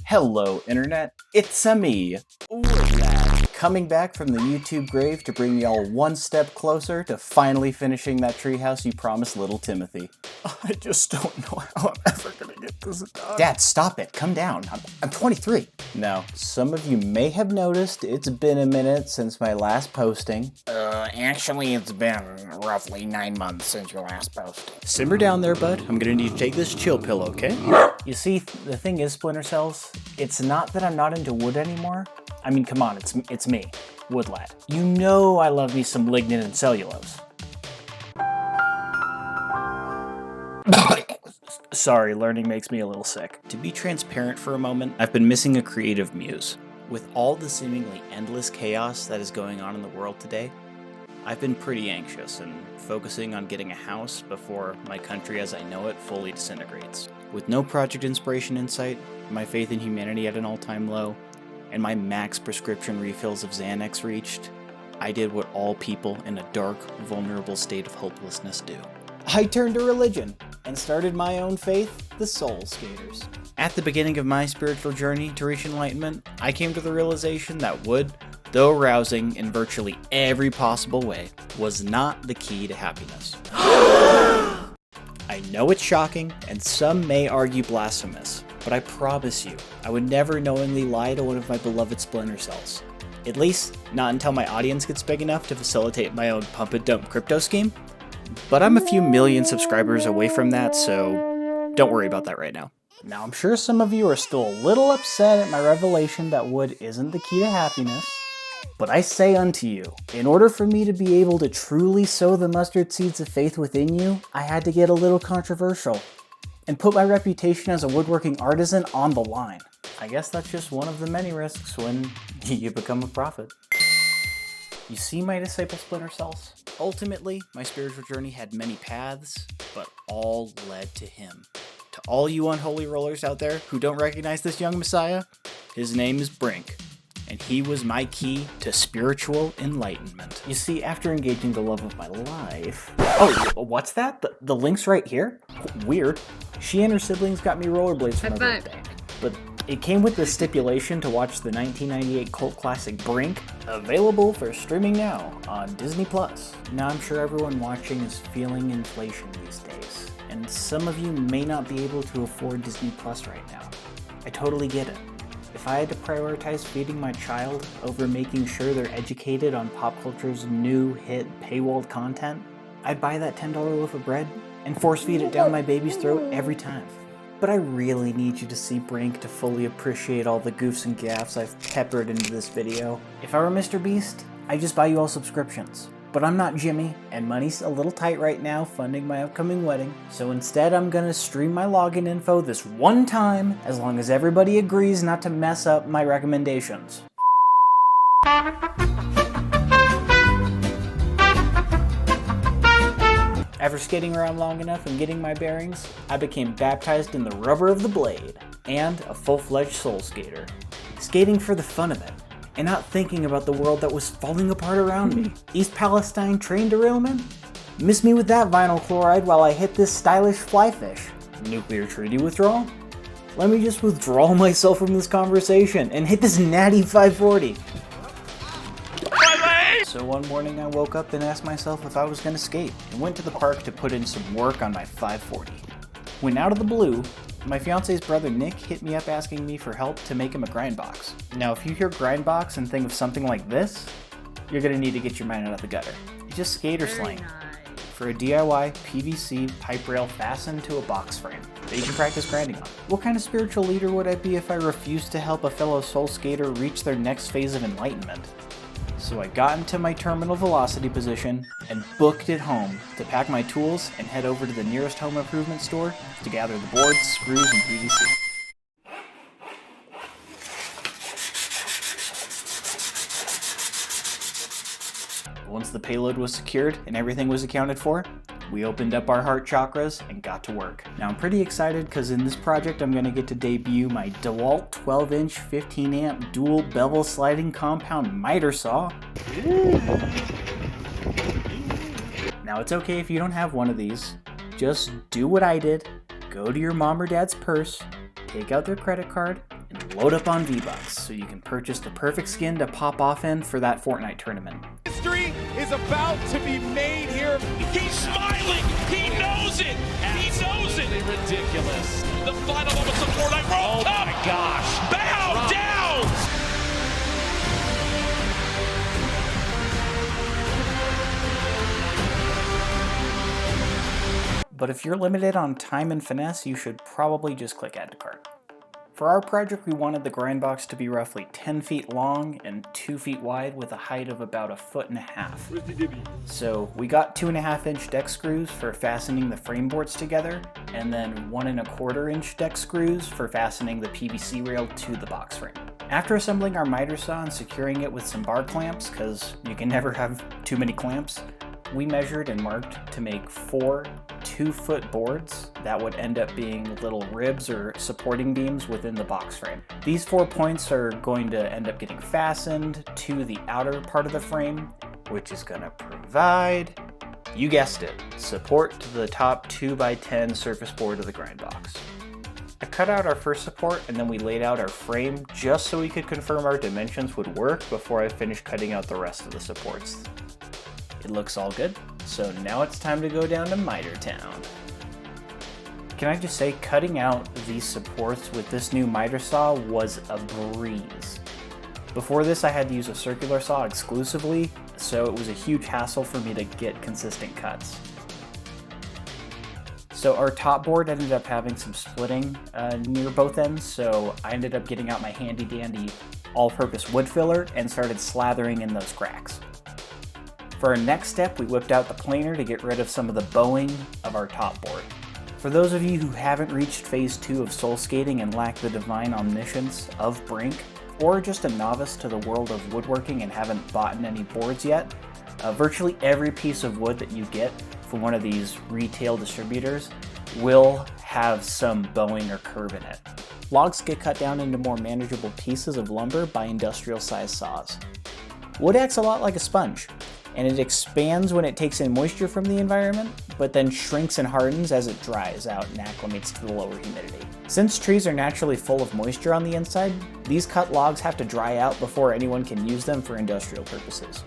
Hello, Internet. It's me, Woodlad, coming back from the YouTube grave to bring y'all one step closer to finally finishing that treehouse you promised little Timothy. I just don't know how I'm ever gonna get this done. Dad, stop it. Come down. I'm 23. Now, some of you may have noticed it's been a minute since my last posting. Actually, it's been roughly 9 months since your last post. Simmer down there, bud. I'm gonna need to take this chill pill, okay? You see, the thing is, Splinter Cells, it's not that I'm not into wood anymore. I mean, come on, it's me, Woodlad. You know I love me some lignin and cellulose. Sorry, learning makes me a little sick. To be transparent for a moment, I've been missing a creative muse. With all the seemingly endless chaos that is going on in the world today, I've been pretty anxious and focusing on getting a house before my country as I know it fully disintegrates. With no project inspiration in sight, my faith in humanity at an all-time low, and my max prescription refills of Xanax reached, I did what all people in a dark, vulnerable state of hopelessness do. I turned to religion and started my own faith, the Soul Skaters. At the beginning of my spiritual journey to reach enlightenment, I came to the realization that wood, though arousing in virtually every possible way, was not the key to happiness. I know it's shocking, and some may argue blasphemous, but I promise you, I would never knowingly lie to one of my beloved Splinter Cells. At least, not until my audience gets big enough to facilitate my own pump-and-dump crypto scheme. But I'm a few million subscribers away from that, so don't worry about that right now. Now, I'm sure some of you are still a little upset at my revelation that wood isn't the key to happiness. But I say unto you, in order for me to be able to truly sow the mustard seeds of faith within you, I had to get a little controversial and put my reputation as a woodworking artisan on the line. I guess that's just one of the many risks when you become a prophet. You see, my disciple Splinter Cells? Ultimately, my spiritual journey had many paths, but all led to him. To all you unholy rollers out there who don't recognize this young messiah, his name is Brink, and he was my key to spiritual enlightenment. You see, after engaging the love of my life... Oh, what's that? The link's right here? Weird. She and her siblings got me rollerblades for my birthday. But it came with the stipulation to watch the 1998 cult classic Brink, available for streaming now on Disney+. Now I'm sure everyone watching is feeling inflation these days, and some of you may not be able to afford Disney+ right now. I totally get it. If I had to prioritize feeding my child over making sure they're educated on pop culture's new hit paywalled content, I'd buy that $10 loaf of bread and force feed it down my baby's throat every time. But I really need you to see Brink to fully appreciate all the goofs and gaffs I've peppered into this video. If I were MrBeast, I'd just buy you all subscriptions. But I'm not Jimmy, and money's a little tight right now funding my upcoming wedding, so instead I'm gonna stream my login info this one time, as long as everybody agrees not to mess up my recommendations. After skating around long enough and getting my bearings, I became baptized in the rubber of the blade, and a full-fledged soul skater. Skating for the fun of it, and not thinking about the world that was falling apart around me. East Palestine train derailment? Miss me with that vinyl chloride while I hit this stylish fly fish. Nuclear treaty withdrawal? Let me just withdraw myself from this conversation and hit this natty 540. So one morning I woke up and asked myself if I was gonna skate, and went to the park to put in some work on my 540. When out of the blue, my fiance's brother Nick hit me up asking me for help to make him a Grindbox. Now if you hear Grindbox and think of something like this, you're gonna need to get your mind out of the gutter. It's just skater slang for a DIY PVC pipe rail fastened to a box frame that you can practice grinding on. What kind of spiritual leader would I be if I refused to help a fellow soul skater reach their next phase of enlightenment? So I got into my terminal velocity position and booked it home to pack my tools and head over to the nearest home improvement store to gather the boards, screws, and PVC. Once the payload was secured and everything was accounted for, we opened up our heart chakras and got to work. Now I'm pretty excited because in this project I'm going to get to debut my DeWalt 12-inch 15-amp dual bevel sliding compound miter saw. Now it's okay if you don't have one of these. Just do what I did. Go to your mom or dad's purse, take out their credit card, and load up on V-Bucks so you can purchase the perfect skin to pop off in for that Fortnite tournament. History is about to be made here. He's smiling. He knows it. He knows it. Ridiculous. The final moment of Fortnite World Cup. My gosh. Bow down. But if you're limited on time and finesse, you should probably just click add to cart. For our project, we wanted the Grindbox to be roughly 10 feet long and 2 feet wide with a height of about 1.5 feet. So we got 2.5-inch deck screws for fastening the frame boards together, and then 1.25-inch deck screws for fastening the PVC rail to the box frame. After assembling our miter saw and securing it with some bar clamps, because you can never have too many clamps, we measured and marked to make 4 2-foot boards that would end up being little ribs or supporting beams within the box frame. These 4 points are going to end up getting fastened to the outer part of the frame, which is going to provide, you guessed it, support to the top 2x10 surface board of the Grindbox. I cut out our first support and then we laid out our frame just so we could confirm our dimensions would work before I finished cutting out the rest of the supports. It looks all good, so now it's time to go down to Miter Town. Can I just say, cutting out these supports with this new miter saw was a breeze. Before this I had to use a circular saw exclusively, so it was a huge hassle for me to get consistent cuts. So our top board ended up having some splitting near both ends, so I ended up getting out my handy dandy all-purpose wood filler and started slathering in those cracks. For our next step, we whipped out the planer to get rid of some of the bowing of our top board. For those of you who haven't reached phase 2 of soul skating and lack the divine omniscience of Brink, or just a novice to the world of woodworking and haven't bought any boards yet, virtually every piece of wood that you get from one of these retail distributors will have some bowing or curve in it. Logs get cut down into more manageable pieces of lumber by industrial size saws. Wood acts a lot like a sponge, and it expands when it takes in moisture from the environment, but then shrinks and hardens as it dries out and acclimates to the lower humidity. Since trees are naturally full of moisture on the inside, these cut logs have to dry out before anyone can use them for industrial purposes.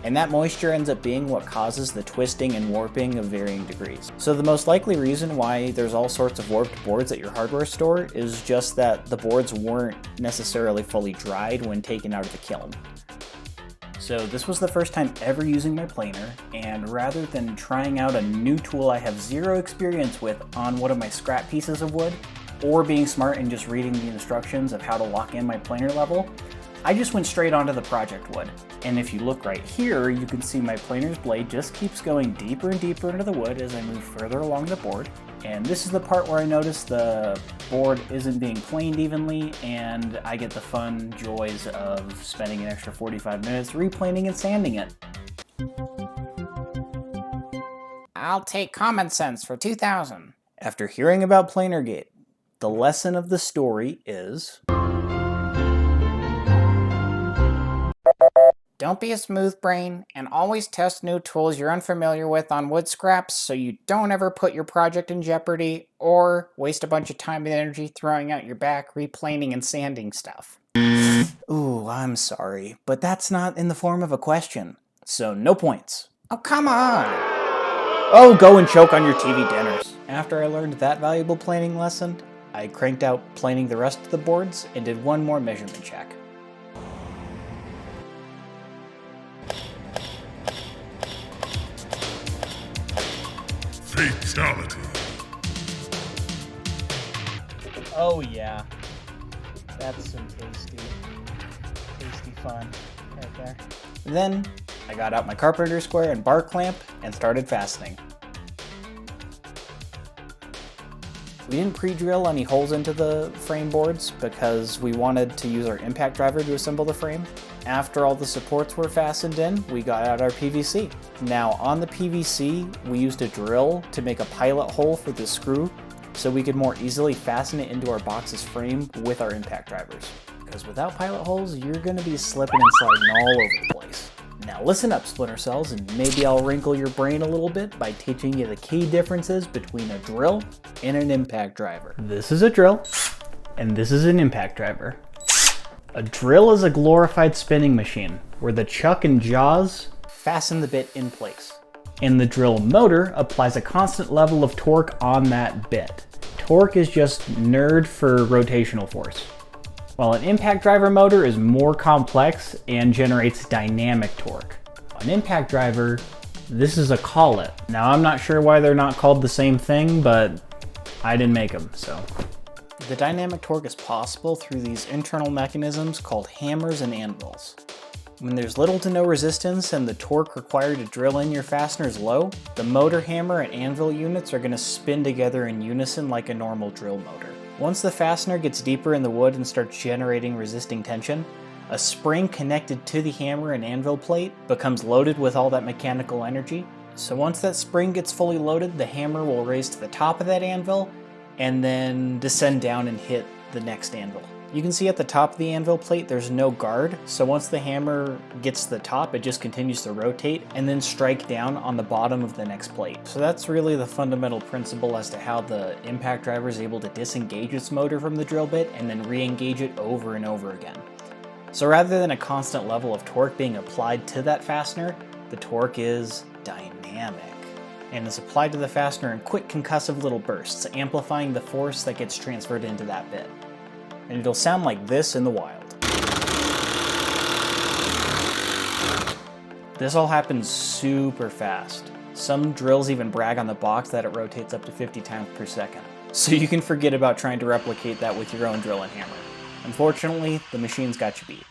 And that moisture ends up being what causes the twisting and warping of varying degrees. So the most likely reason why there's all sorts of warped boards at your hardware store is just that the boards weren't necessarily fully dried when taken out of the kiln. So this was the first time ever using my planer, and rather than trying out a new tool I have zero experience with on one of my scrap pieces of wood, or being smart and just reading the instructions of how to lock in my planer level, I just went straight onto the project wood. And if you look right here, you can see my planer's blade just keeps going deeper and deeper into the wood as I move further along the board. And this is the part where I notice the board isn't being planed evenly, and I get the fun joys of spending an extra 45 minutes replaning and sanding it. I'll take common sense for 2,000. After hearing about Planergate, the lesson of the story is... Don't be a smooth brain, and always test new tools you're unfamiliar with on wood scraps so you don't ever put your project in jeopardy or waste a bunch of time and energy throwing out your back replaning and sanding stuff. Ooh, I'm sorry, but that's not in the form of a question, so no points. Oh, come on! Oh, go and choke on your TV dinners. After I learned that valuable planing lesson, I cranked out planing the rest of the boards and did one more measurement check. Fatality. Oh yeah, that's some tasty fun right there. Then I got out my carpenter square and bar clamp and started fastening. We didn't pre-drill any holes into the frame boards because we wanted to use our impact driver to assemble the frame. After all the supports were fastened in, we got out our PVC. Now on the PVC, we used a drill to make a pilot hole for the screw so we could more easily fasten it into our box's frame with our impact drivers. Because without pilot holes, you're going to be slipping and sliding all over the place. Now listen up, Splinter Cells, and maybe I'll wrinkle your brain a little bit by teaching you the key differences between a drill and an impact driver. This is a drill, and this is an impact driver. A drill is a glorified spinning machine, where the chuck and jaws fasten the bit in place. And the drill motor applies a constant level of torque on that bit. Torque is just nerd for rotational force. While an impact driver motor is more complex and generates dynamic torque. An impact driver, this is a collet. Now I'm not sure why they're not called the same thing, but I didn't make them, so. The dynamic torque is possible through these internal mechanisms called hammers and anvils. When there's little to no resistance and the torque required to drill in your fastener is low, the motor hammer and anvil units are going to spin together in unison like a normal drill motor. Once the fastener gets deeper in the wood and starts generating resisting tension, a spring connected to the hammer and anvil plate becomes loaded with all that mechanical energy. So once that spring gets fully loaded, the hammer will raise to the top of that anvil and then descend down and hit the next anvil. You can see at the top of the anvil plate there's no guard, so once the hammer gets to the top, it just continues to rotate and then strike down on the bottom of the next plate. So that's really the fundamental principle as to how the impact driver is able to disengage its motor from the drill bit and then re-engage it over and over again. So rather than a constant level of torque being applied to that fastener, the torque is dynamic and is applied to the fastener in quick concussive little bursts, amplifying the force that gets transferred into that bit. And it'll sound like this in the wild. This all happens super fast. Some drills even brag on the box that it rotates up to 50 times per second. So you can forget about trying to replicate that with your own drill and hammer. Unfortunately, the machine's got you beat.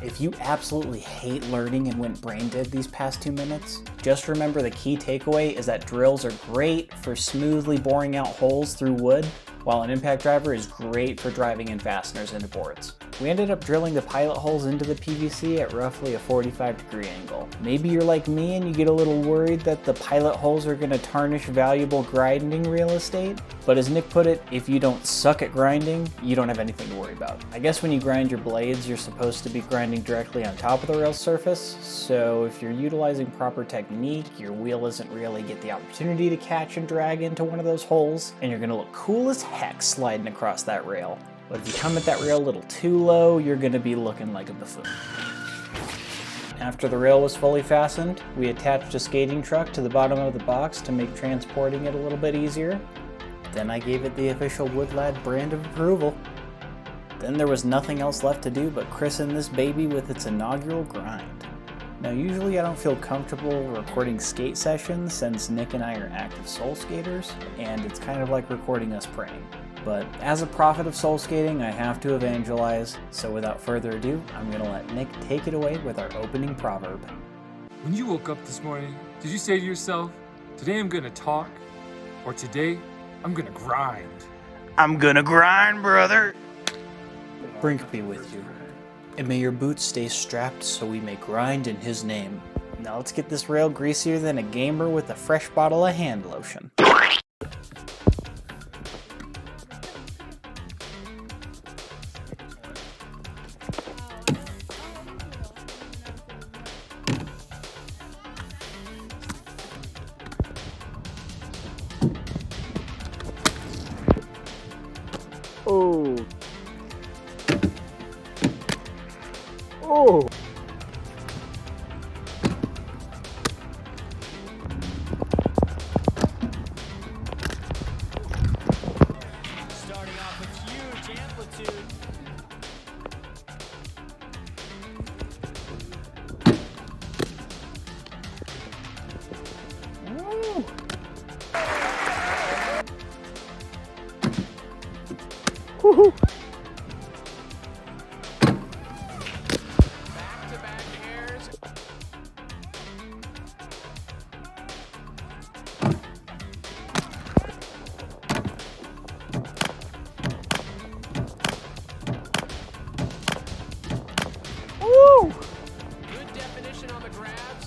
If you absolutely hate learning and went brain dead these past 2 minutes, just remember the key takeaway is that drills are great for smoothly boring out holes through wood, while an impact driver is great for driving in fasteners into boards. We ended up drilling the pilot holes into the PVC at roughly a 45-degree angle. Maybe you're like me and you get a little worried that the pilot holes are going to tarnish valuable grinding real estate, but as Nick put it, if you don't suck at grinding, you don't have anything to worry about. I guess when you grind your blades, you're supposed to be grinding directly on top of the rail surface, so if you're utilizing proper technique, your wheel doesn't really get the opportunity to catch and drag into one of those holes, and you're going to look cool as heck sliding across that rail. But if you come at that rail a little too low, you're going to be looking like a buffoon. After the rail was fully fastened, we attached a skating truck to the bottom of the box to make transporting it a little bit easier. Then I gave it the official Woodlad brand of approval. Then there was nothing else left to do but christen this baby with its inaugural grind. Now usually I don't feel comfortable recording skate sessions since Nick and I are active soul skaters, and it's kind of like recording us praying. But as a prophet of soul skating, I have to evangelize, so without further ado, I'm going to let Nick take it away with our opening proverb. When you woke up this morning, did you say to yourself, today I'm going to talk, or today I'm going to grind? I'm gonna grind, brother! Brink be with you, and may your boots stay strapped so we may grind in his name. Now let's get this rail greasier than a gamer with a fresh bottle of hand lotion. Oh. Oh. Starting off with huge amplitude. Woohoo. Back-to-back airs. Woo! Good definition on the grabs.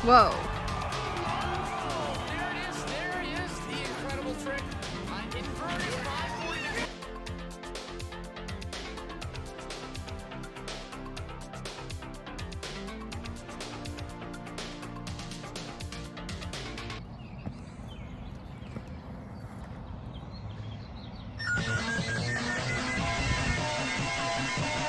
Whoa.